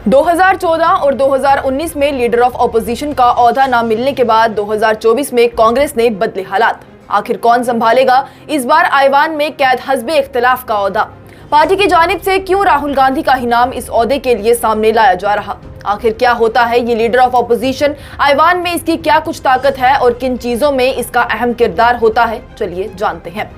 2014 और 2019 में leader of opposition का ओहदा न मिलने के बाद 2024 में कांग्रेस ने बदले हालात। आखिर कौन संभालेगा इस बार आईवान में कैद हस्बे इख्तिलाफ का ओहदा? पार्टी की जानिब से क्यों राहुल गांधी का ही नाम इस ओहदे के लिए सामने लाया जा रहा? आखिर क्या होता है ये लीडर ऑफ ऑपोजिशन? आईवान में इसकी क्या कुछ ताकत है और किन चीजों में इसका अहम किरदार होता है? चलिए जानते हैं।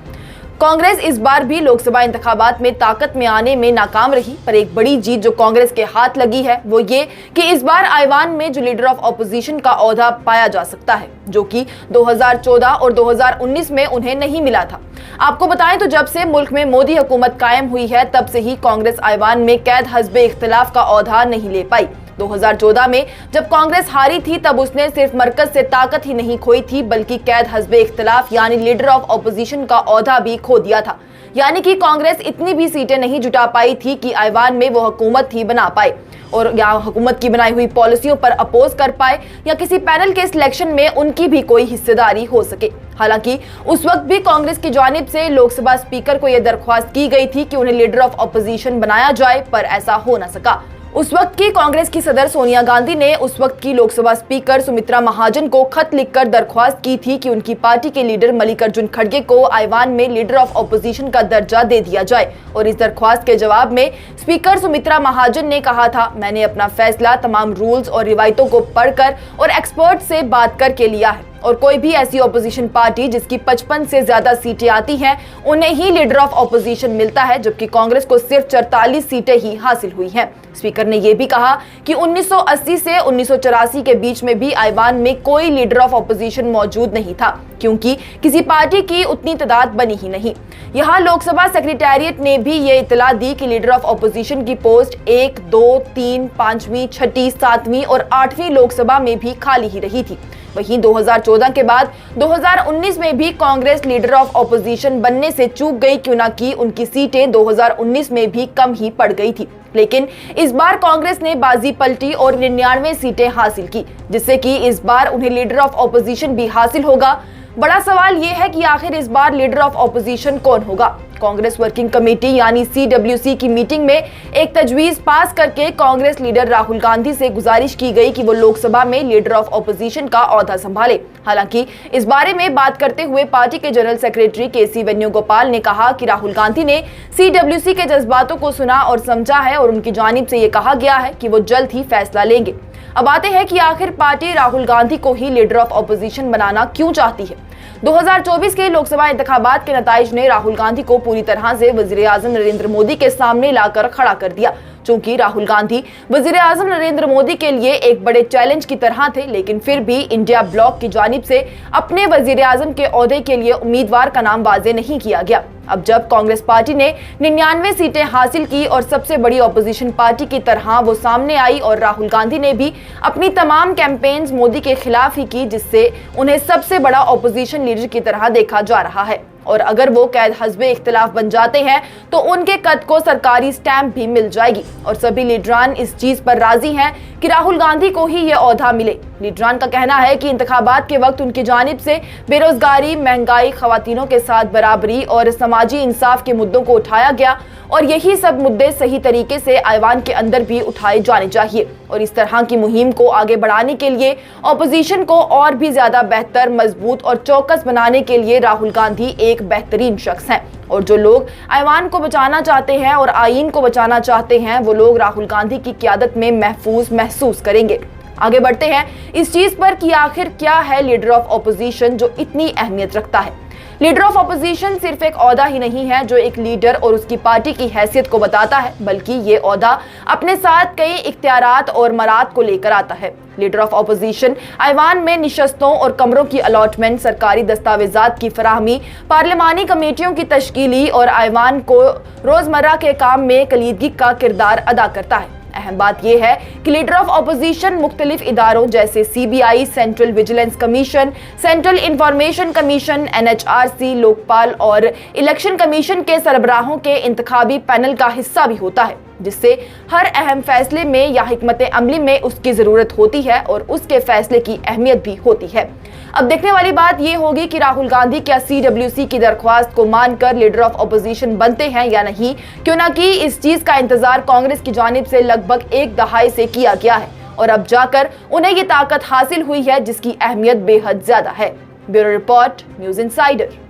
कांग्रेस इस बार भी लोकसभा इंतखाबात में ताकत में आने में नाकाम रही, पर एक बड़ी जीत जो कांग्रेस के हाथ लगी है वो ये कि इस बार आईवान में जो लीडर ऑफ ऑपोजिशन का ओहदा पाया जा सकता है, जो कि 2014 और 2019 में उन्हें नहीं मिला था। आपको बताएं तो जब से मुल्क में मोदी हुकूमत कायम हुई है तब से ही कांग्रेस आईवान में कैद हस्बे इख्तिलाफ का ओहदा नहीं ले पाई। 2014 में जब कांग्रेस हारी थी तब उसने सिर्फ मरकज से ताकत ही नहीं खोई थी बल्कि कैद हस्बे इख्तिलाफ यानी लीडर ऑफ ऑपोजिशन का ओहदा भी खो दिया था। यानी कि कांग्रेस इतनी भी सीटें नहीं जुटा पाई थी कि आईवान में वो हुकूमत ही बना पाए और या हुकूमत की बनाई हुई पॉलिसियों पर अपोज कर पाए या किसी पैनल के सिलेक्शन में उनकी भी कोई हिस्सेदारी हो सके। हालांकि उस वक्त भी कांग्रेस की जानिब से लोकसभा स्पीकर को यह दरख्वास्त की गई थी कि उन्हें लीडर ऑफ ऑपोजिशन बनाया जाए, पर ऐसा हो न सका। उस वक्त की कांग्रेस की सदर सोनिया गांधी ने उस वक्त की लोकसभा स्पीकर सुमित्रा महाजन को खत लिखकर दरख्वास्त की थी कि उनकी पार्टी के लीडर मल्लिकार्जुन खड़गे को आईवान में लीडर ऑफ ऑपोजिशन का दर्जा दे दिया जाए। और इस दरख्वास्त के जवाब में स्पीकर सुमित्रा महाजन ने कहा था, मैंने अपना फैसला तमाम रूल्स और रिवायतों को पढ़कर और एक्सपर्ट से बात करके लिया है और कोई भी ऐसी ऑपोजिशन पार्टी जिसकी 55 से ज्यादा सीटें आती हैं उन्हें ही लीडर ऑफ ऑपोजिशन मिलता है, जबकि कांग्रेस को सिर्फ 44 सीटें ही हासिल हुई हैं। स्पीकर ने यह भी कहा कि 1980 से 1984 के बीच में भी आईवान में कोई लीडर ऑफ ऑपोजिशन मौजूद नहीं था क्योंकि किसी पार्टी की उतनी तादाद बनी ही नहीं। यहाँ लोकसभा सेक्रेटेरिएट ने भी ये इतला दी कि लीडर ऑफ ऑपोजिशन की पोस्ट 1, 2, 3, 5वीं, 6ठी, 7वीं और 8वीं लोकसभा में भी खाली ही रही थी। वहीं 2014 के बाद 2019 में भी कांग्रेस लीडर ऑफ ऑपोजिशन बनने से चूक गई, क्यों ना कि उनकी सीटें 2019 में भी कम ही पड़ गई थी। लेकिन इस बार कांग्रेस ने बाजी पलटी और 99 सीटें हासिल की, जिससे कि इस बार उन्हें लीडर ऑफ ऑपोजिशन भी हासिल होगा। बड़ा सवाल यह है कि आखिर इस बार लीडर ऑफ ऑपोजिशन कौन होगा? कांग्रेस वर्किंग कमेटी यानी CWC की मीटिंग में एक तजवीज पास करके कांग्रेस लीडर राहुल गांधी से गुजारिश की गई कि वो लोकसभा में लीडर ऑफ ऑपोजिशन का ओहदा संभाले। हालांकि इस बारे में बात करते हुए पार्टी के जनरल सेक्रेटरी KC वेणुगोपाल ने कहा कि राहुल गांधी ने CWC के जज्बातों को सुना और समझा है और उनकी जानिब से ये कहा गया है कि वो जल्द ही फैसला लेंगे। अब आते हैं कि आखिर पार्टी राहुल गांधी को ही लीडर ऑफ ऑपोजिशन बनाना क्यों चाहती है। 2024 के लोकसभा इंतखाबात के नताइज ने राहुल गांधी को पूरी तरह से वजीर आजम नरेंद्र मोदी के सामने लाकर खड़ा कर दिया। चूंकि राहुल गांधी वजीर आजम नरेंद्र मोदी के लिए एक बड़े चैलेंज की तरह थे, लेकिन फिर भी इंडिया ब्लॉक की जानिब से अपने वजीर आजम के ओहदे के लिए उम्मीदवार का नाम वाजे नहीं किया गया। अब जब कांग्रेस पार्टी ने 99 सीटें हासिल की और सबसे बड़ी ऑपोजिशन पार्टी की तरह वो सामने आई और राहुल गांधी ने भी अपनी तमाम कैंपेन्स मोदी के खिलाफ ही की, जिससे उन्हें सबसे बड़ा ऑपोजिशन लीडर की तरह देखा जा रहा है। और अगर वो कैद हस्बे इख्तिलाफ बन जाते हैं तो उनके कद को सरकारी स्टैंप भी मिल जाएगी और सभी लीडरान इस चीज पर राजी हैं कि राहुल गांधी को ही ये ओहदा मिले। लीडरान का कहना है कि इंतखाबात के वक्त उनकी जानिब से बेरोजगारी, महंगाई, खवातीनों के साथ बराबरी और समाजी इंसाफ के मुद्दों को उठाया गया और यही सब मुद्दे सही तरीके से आईवान के अंदर भी उठाए जाने चाहिए। और इस तरह की मुहिम को आगे बढ़ाने के लिए ऑपोजिशन को और भी ज्यादा बेहतर, मजबूत और चौकस बनाने के लिए राहुल गांधी एक बेहतरीन शख्स हैं। और जो लोग आईवान को बचाना चाहते हैं और आईन को बचाना चाहते हैं वो लोग राहुल गांधी की क़यादत में महफूज महसूस करेंगे। आगे बढ़ते हैं इस चीज पर कि आखिर क्या है लीडर ऑफ ऑपोजिशन जो इतनी अहमियत रखता है। लीडर ऑफ ऑपोजिशन सिर्फ एक ओहदा ही नहीं है जो एक लीडर और उसकी पार्टी की हैसियत को बताता है, बल्कि ये ओहदा अपने साथ कई इख्तियारात और मराद को लेकर आता है। लीडर ऑफ ऑपोजिशन आईवान में निशस्तों और कमरों की अलॉटमेंट, सरकारी दस्तावेजात की फराहमी, पार्लिमानी कमेटियों की तश्कीली और आईवान को रोजमर्रा के काम में कलीदगी का किरदार अदा करता है। अहम बात यह है कि लीडर ऑफ ऑपोजिशन मुख्तलिफ इदारों जैसे CBI, central vigilance commission, central information commission, NHRC, Lokpal और इलेक्शन कमीशन के सरबराहों के इंतखाबी पैनल का हिस्सा भी होता है, जिससे हर अहम फैसले में या हिकमत अमली में उसकी जरूरत होती है और उसके फैसले की अहमियत भी होती है। अब देखने वाली बात ये होगी कि राहुल गांधी क्या CWC की दरख्वास्त को मानकर लीडर ऑफ ऑपोजिशन बनते हैं या नहीं, क्यों ना कि इस चीज का इंतजार कांग्रेस की जानिब से लगभग एक दहाई से किया गया है और अब जाकर उन्हें ये ताकत हासिल हुई है जिसकी अहमियत बेहद ज्यादा है। Bureau report, news insider.